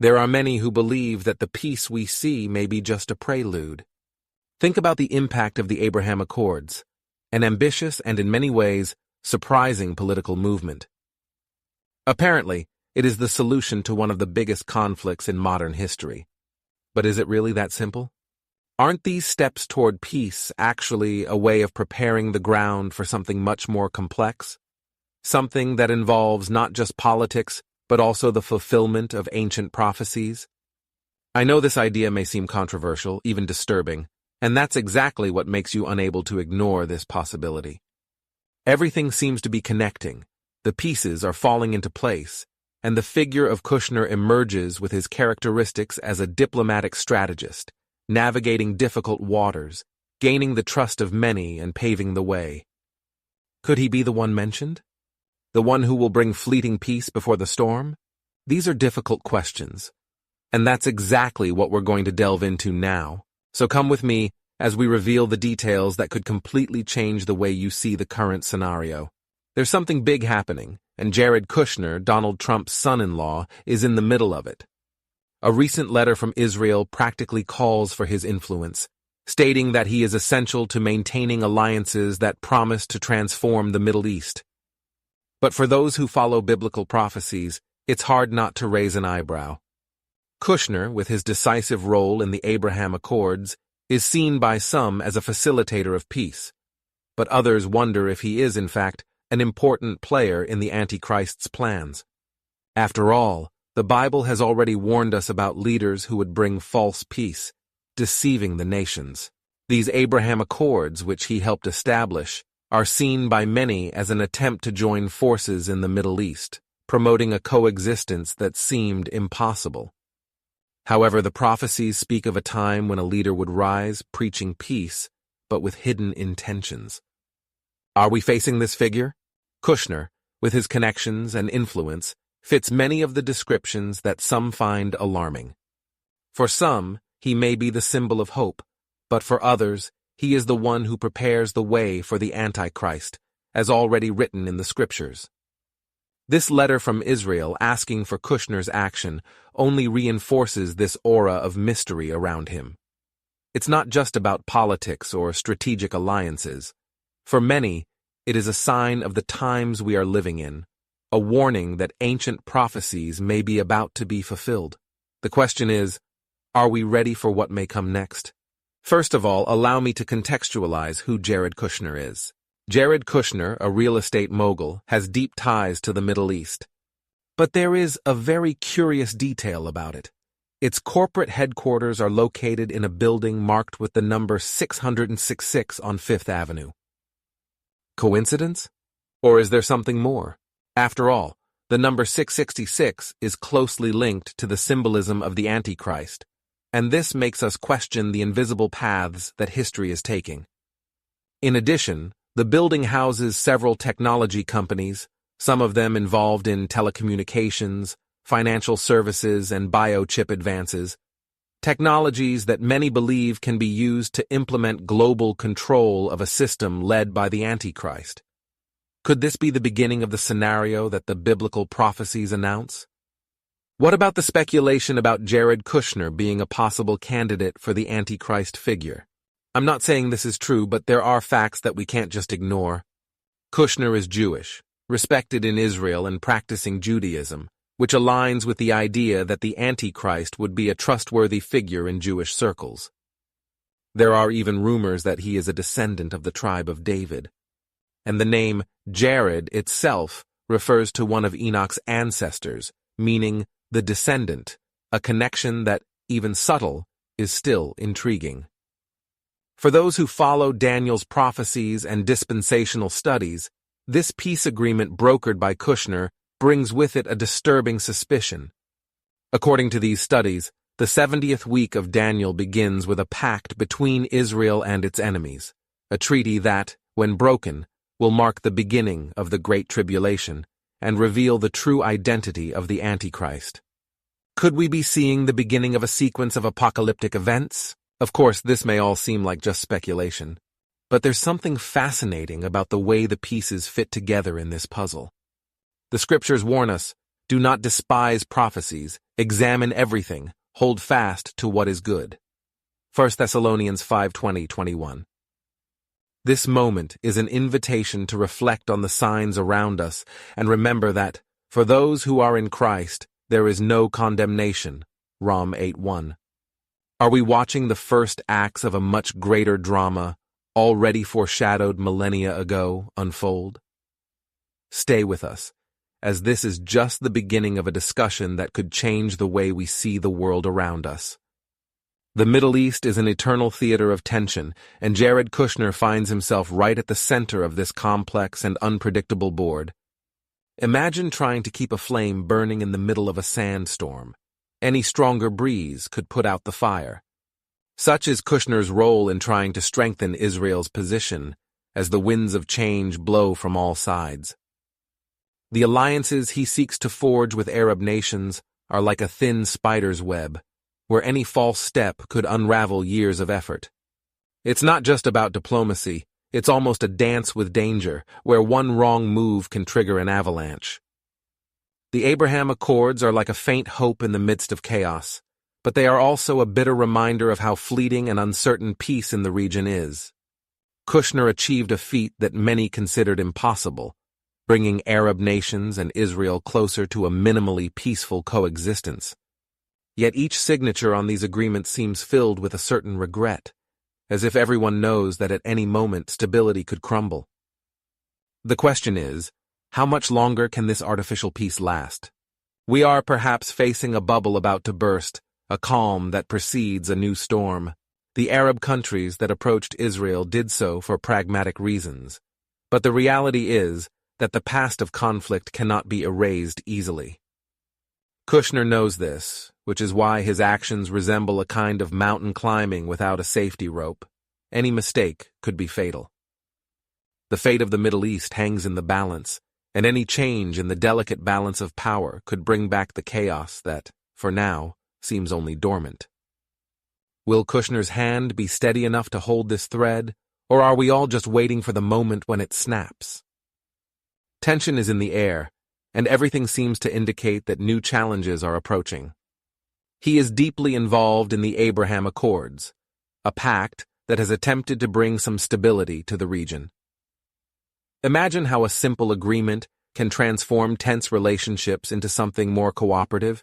There are many who believe that the peace we see may be just a prelude. Think about the impact of the Abraham Accords, an ambitious and in many ways surprising political movement. Apparently, it is the solution to one of the biggest conflicts in modern history. But is it really that simple? Aren't these steps toward peace actually a way of preparing the ground for something much more complex? Something that involves not just politics, but also the fulfillment of ancient prophecies? I know this idea may seem controversial, even disturbing, and that's exactly what makes you unable to ignore this possibility. Everything seems to be connecting, the pieces are falling into place, and the figure of Kushner emerges with his characteristics as a diplomatic strategist, navigating difficult waters, gaining the trust of many and paving the way. Could he be the one mentioned? The one who will bring fleeting peace before the storm? These are difficult questions, and that's exactly what we're going to delve into now. So come with me as we reveal the details that could completely change the way you see the current scenario. There's something big happening, and Jared Kushner, Donald Trump's son-in-law, is in the middle of it. A recent letter from Israel practically calls for his influence, stating that he is essential to maintaining alliances that promise to transform the Middle East. But for those who follow biblical prophecies, it's hard not to raise an eyebrow. Kushner, with his decisive role in the Abraham Accords, is seen by some as a facilitator of peace, but others wonder if he is, in fact, an important player in the Antichrist's plans. After all, the Bible has already warned us about leaders who would bring false peace, deceiving the nations. These Abraham Accords, which he helped establish, are seen by many as an attempt to join forces in the Middle East, promoting a coexistence that seemed impossible. However, the prophecies speak of a time when a leader would rise, preaching peace, but with hidden intentions. Are we facing this figure? Kushner, with his connections and influence, fits many of the descriptions that some find alarming. For some, he may be the symbol of hope, but for others, he is the one who prepares the way for the Antichrist, as already written in the Scriptures. This letter from Israel asking for Kushner's action only reinforces this aura of mystery around him. It's not just about politics or strategic alliances. For many, it is a sign of the times we are living in, a warning that ancient prophecies may be about to be fulfilled. The question is, are we ready for what may come next? First of all, allow me to contextualize who Jared Kushner is. Jared Kushner, a real estate mogul, has deep ties to the Middle East. But there is a very curious detail about it. Its corporate headquarters are located in a building marked with the number 666 on Fifth Avenue. Coincidence? Or is there something more? After all, the number 666 is closely linked to the symbolism of the Antichrist, and this makes us question the invisible paths that history is taking. In addition, the building houses several technology companies, some of them involved in telecommunications, financial services, and biochip advances, technologies that many believe can be used to implement global control of a system led by the Antichrist. Could this be the beginning of the scenario that the biblical prophecies announce? What about the speculation about Jared Kushner being a possible candidate for the Antichrist figure? I'm not saying this is true, but there are facts that we can't just ignore. Kushner is Jewish, respected in Israel and practicing Judaism, which aligns with the idea that the Antichrist would be a trustworthy figure in Jewish circles. There are even rumors that he is a descendant of the tribe of David. And the name Jared itself refers to one of Enoch's ancestors, meaning the descendant, a connection that, even subtle, is still intriguing. For those who follow Daniel's prophecies and dispensational studies, this peace agreement brokered by Kushner brings with it a disturbing suspicion. According to these studies, the 70th week of Daniel begins with a pact between Israel and its enemies, a treaty that, when broken, will mark the beginning of the Great Tribulation and reveal the true identity of the Antichrist. Could we be seeing the beginning of a sequence of apocalyptic events? Of course, this may all seem like just speculation, but there's something fascinating about the way the pieces fit together in this puzzle. The Scriptures warn us, do not despise prophecies, Examine everything, hold fast to what is good. 1 Thessalonians 5:20-21. This moment is an invitation to reflect on the signs around us and remember that, for those who are in Christ, there is no condemnation. Rom 8:1. Are we watching the first acts of a much greater drama, already foreshadowed millennia ago, unfold? Stay with us, as this is just the beginning of a discussion that could change the way we see the world around us. The Middle East is an eternal theater of tension, and Jared Kushner finds himself right at the center of this complex and unpredictable board. Imagine trying to keep a flame burning in the middle of a sandstorm. Any stronger breeze could put out the fire. Such is Kushner's role in trying to strengthen Israel's position, as the winds of change blow from all sides. The alliances he seeks to forge with Arab nations are like a thin spider's web, where any false step could unravel years of effort. It's not just about diplomacy, it's almost a dance with danger, where one wrong move can trigger an avalanche. The Abraham Accords are like a faint hope in the midst of chaos, but they are also a bitter reminder of how fleeting and uncertain peace in the region is. Kushner achieved a feat that many considered impossible, bringing Arab nations and Israel closer to a minimally peaceful coexistence. Yet each signature on these agreements seems filled with a certain regret, as if everyone knows that at any moment stability could crumble. The question is, how much longer can this artificial peace last? We are perhaps facing a bubble about to burst, a calm that precedes a new storm. The Arab countries that approached Israel did so for pragmatic reasons, but the reality is that the past of conflict cannot be erased easily. Kushner knows this, which is why his actions resemble a kind of mountain climbing without a safety rope. Any mistake could be fatal. The fate of the Middle East hangs in the balance, and any change in the delicate balance of power could bring back the chaos that, for now, seems only dormant. Will Kushner's hand be steady enough to hold this thread, or are we all just waiting for the moment when it snaps? Tension is in the air, and everything seems to indicate that new challenges are approaching. He is deeply involved in the Abraham Accords, a pact that has attempted to bring some stability to the region. Imagine how a simple agreement can transform tense relationships into something more cooperative.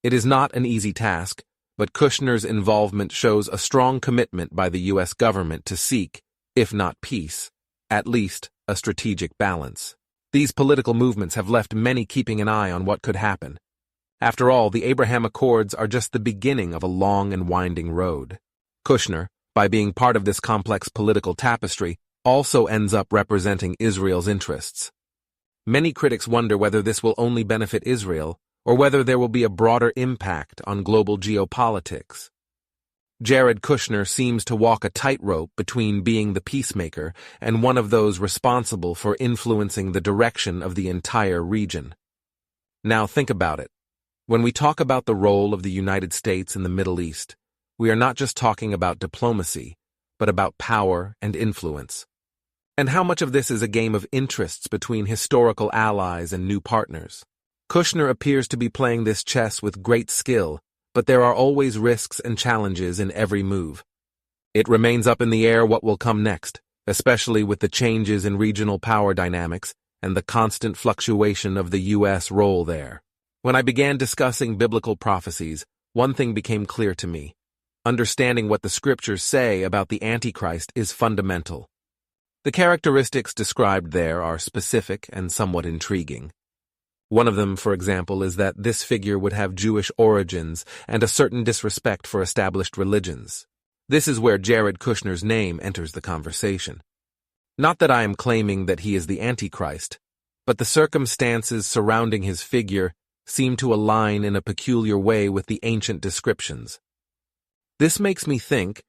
It is not an easy task, but Kushner's involvement shows a strong commitment by the U.S. government to seek, if not peace, at least a strategic balance. These political movements have left many keeping an eye on what could happen. After all, the Abraham Accords are just the beginning of a long and winding road. Kushner, by being part of this complex political tapestry, also ends up representing Israel's interests. Many critics wonder whether this will only benefit Israel, or whether there will be a broader impact on global geopolitics. Jared Kushner seems to walk a tightrope between being the peacemaker and one of those responsible for influencing the direction of the entire region. Now think about it. When we talk about the role of the United States in the Middle East, we are not just talking about diplomacy, but about power and influence. And how much of this is a game of interests between historical allies and new partners? Kushner appears to be playing this chess with great skill, but there are always risks and challenges in every move. It remains up in the air what will come next, especially with the changes in regional power dynamics and the constant fluctuation of the U.S. role there. When I began discussing biblical prophecies, one thing became clear to me. Understanding what the scriptures say about the Antichrist is fundamental. The characteristics described there are specific and somewhat intriguing. One of them, for example, is that this figure would have Jewish origins and a certain disrespect for established religions. This is where Jared Kushner's name enters the conversation. Not that I am claiming that he is the Antichrist, but the circumstances surrounding his figure seem to align in a peculiar way with the ancient descriptions. This makes me think,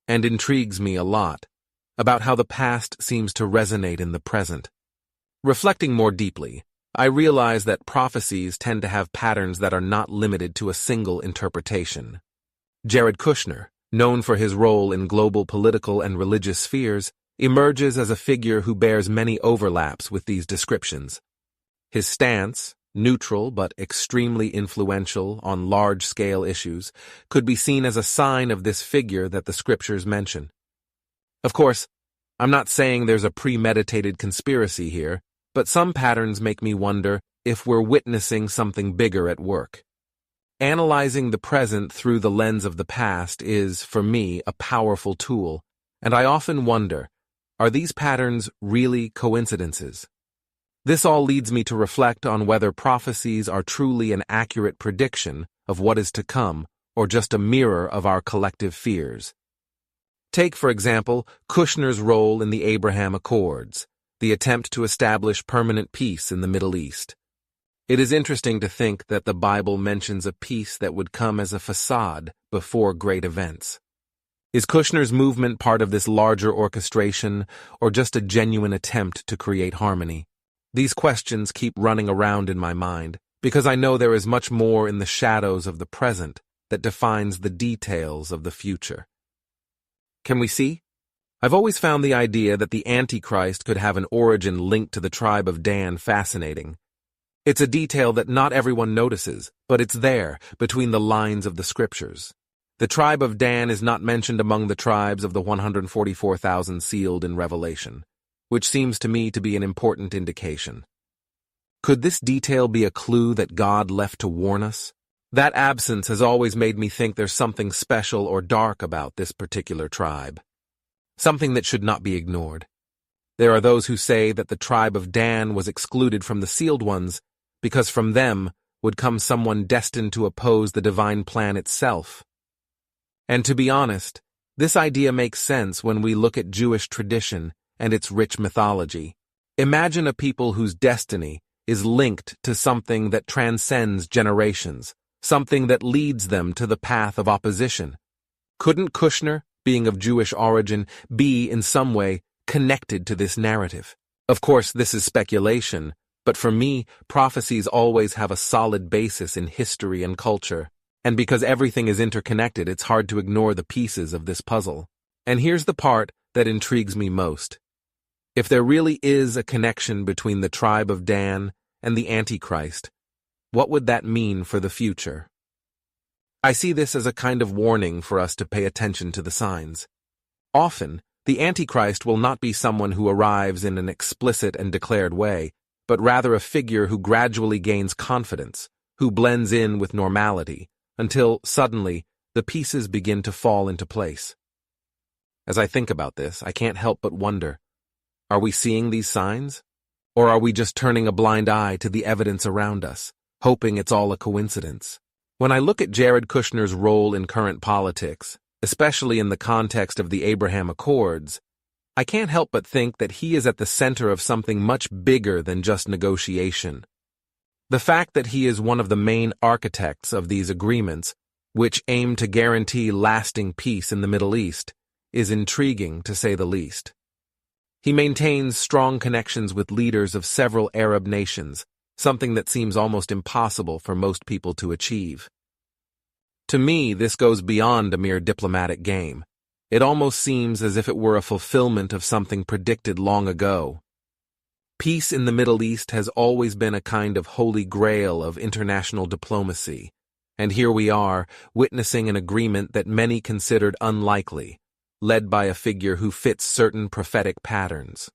and intrigues me a lot, about how the past seems to resonate in the present. Reflecting more deeply, I realize that prophecies tend to have patterns that are not limited to a single interpretation. Jared Kushner, known for his role in global political and religious spheres, emerges as a figure who bears many overlaps with these descriptions. His stance, neutral but extremely influential on large-scale issues, could be seen as a sign of this figure that the scriptures mention. Of course, I'm not saying there's a premeditated conspiracy here, but some patterns make me wonder if we're witnessing something bigger at work. Analyzing the present through the lens of the past is, for me, a powerful tool, and I often wonder, are these patterns really coincidences? This all leads me to reflect on whether prophecies are truly an accurate prediction of what is to come, or just a mirror of our collective fears. Take, for example, Kushner's role in the Abraham Accords, the attempt to establish permanent peace in the Middle East. It is interesting to think that the Bible mentions a peace that would come as a facade before great events. Is Kushner's movement part of this larger orchestration, or just a genuine attempt to create harmony? These questions keep running around in my mind, because I know there is much more in the shadows of the present that defines the details of the future. Can we see? I've always found the idea that the Antichrist could have an origin linked to the tribe of Dan fascinating. It's a detail that not everyone notices, but it's there, between the lines of the scriptures. The tribe of Dan is not mentioned among the tribes of the 144,000 sealed in Revelation, which seems to me to be an important indication. Could this detail be a clue that God left to warn us? That absence has always made me think there's something special or dark about this particular tribe. Something that should not be ignored. There are those who say that the tribe of Dan was excluded from the sealed ones because from them would come someone destined to oppose the divine plan itself. And to be honest, this idea makes sense when we look at Jewish tradition and its rich mythology. Imagine a people whose destiny is linked to something that transcends generations, something that leads them to the path of opposition. Couldn't Kushner, being of Jewish origin, be in some way connected to this narrative? Of course, this is speculation, but for me, prophecies always have a solid basis in history and culture. And because everything is interconnected, it's hard to ignore the pieces of this puzzle. And here's the part that intrigues me most. If there really is a connection between the tribe of Dan and the Antichrist, what would that mean for the future? I see this as a kind of warning for us to pay attention to the signs. Often, the Antichrist will not be someone who arrives in an explicit and declared way, but rather a figure who gradually gains confidence, who blends in with normality, until, suddenly, the pieces begin to fall into place. As I think about this, I can't help but wonder, are we seeing these signs? Or are we just turning a blind eye to the evidence around us, hoping it's all a coincidence? When I look at Jared Kushner's role in current politics, especially in the context of the Abraham Accords, I can't help but think that he is at the center of something much bigger than just negotiation. The fact that he is one of the main architects of these agreements, which aim to guarantee lasting peace in the Middle East, is intriguing to say the least. He maintains strong connections with leaders of several Arab nations, something that seems almost impossible for most people to achieve. To me, this goes beyond a mere diplomatic game. It almost seems as if it were a fulfillment of something predicted long ago. Peace in the Middle East has always been a kind of holy grail of international diplomacy, and here we are, witnessing an agreement that many considered unlikely, led by a figure who fits certain prophetic patterns.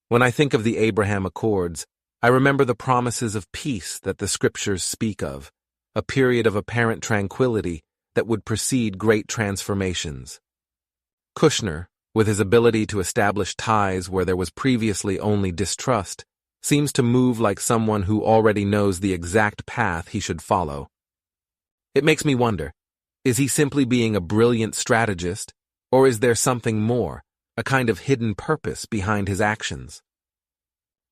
When I think of the Abraham Accords, I remember the promises of peace that the scriptures speak of, a period of apparent tranquility that would precede great transformations. Kushner, with his ability to establish ties where there was previously only distrust, seems to move like someone who already knows the exact path he should follow. It makes me wonder, is he simply being a brilliant strategist, or is there something more, a kind of hidden purpose behind his actions?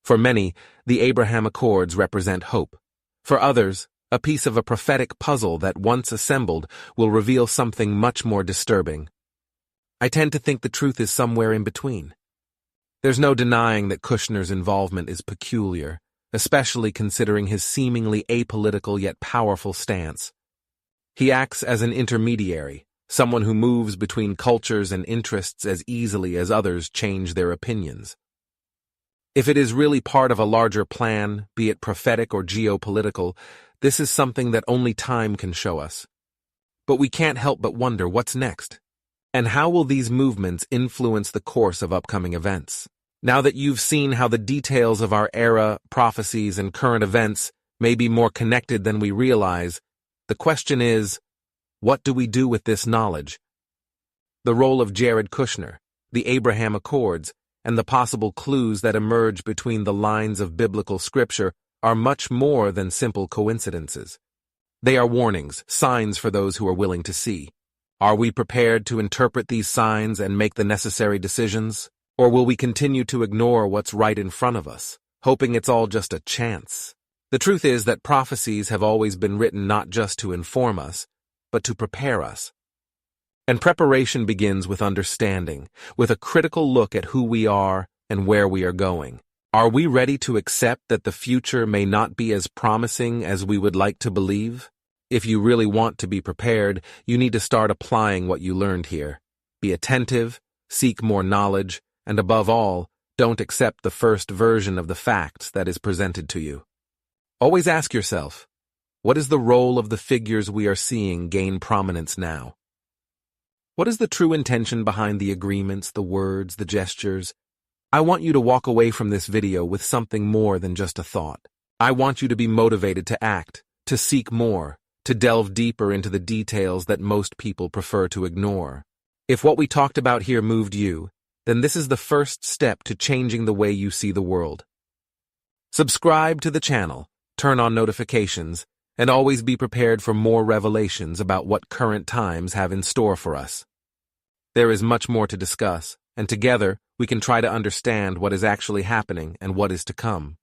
For many, the Abraham Accords represent hope. For others, a piece of a prophetic puzzle that, once assembled, will reveal something much more disturbing. I tend to think the truth is somewhere in between. There's no denying that Kushner's involvement is peculiar, especially considering his seemingly apolitical yet powerful stance. He acts as an intermediary, someone who moves between cultures and interests as easily as others change their opinions. If it is really part of a larger plan, be it prophetic or geopolitical, this is something that only time can show us. But we can't help but wonder what's next. And how will these movements influence the course of upcoming events? Now that you've seen how the details of our era, prophecies, and current events may be more connected than we realize, the question is, what do we do with this knowledge? The role of Jared Kushner, the Abraham Accords, and the possible clues that emerge between the lines of biblical scripture are much more than simple coincidences. They are warnings, signs for those who are willing to see. Are we prepared to interpret these signs and make the necessary decisions? Or will we continue to ignore what's right in front of us, hoping it's all just a chance? The truth is that prophecies have always been written not just to inform us, but to prepare us. And preparation begins with understanding, with a critical look at who we are and where we are going. Are we ready to accept that the future may not be as promising as we would like to believe? If you really want to be prepared, you need to start applying what you learned here. Be attentive, seek more knowledge, and above all, don't accept the first version of the facts that is presented to you. Always ask yourself, what is the role of the figures we are seeing gain prominence now? What is the true intention behind the agreements, the words, the gestures? I want you to walk away from this video with something more than just a thought. I want you to be motivated to act, to seek more, to delve deeper into the details that most people prefer to ignore. If what we talked about here moved you, then this is the first step to changing the way you see the world. Subscribe to the channel, turn on notifications, and always be prepared for more revelations about what current times have in store for us. There is much more to discuss, and together we can try to understand what is actually happening and what is to come.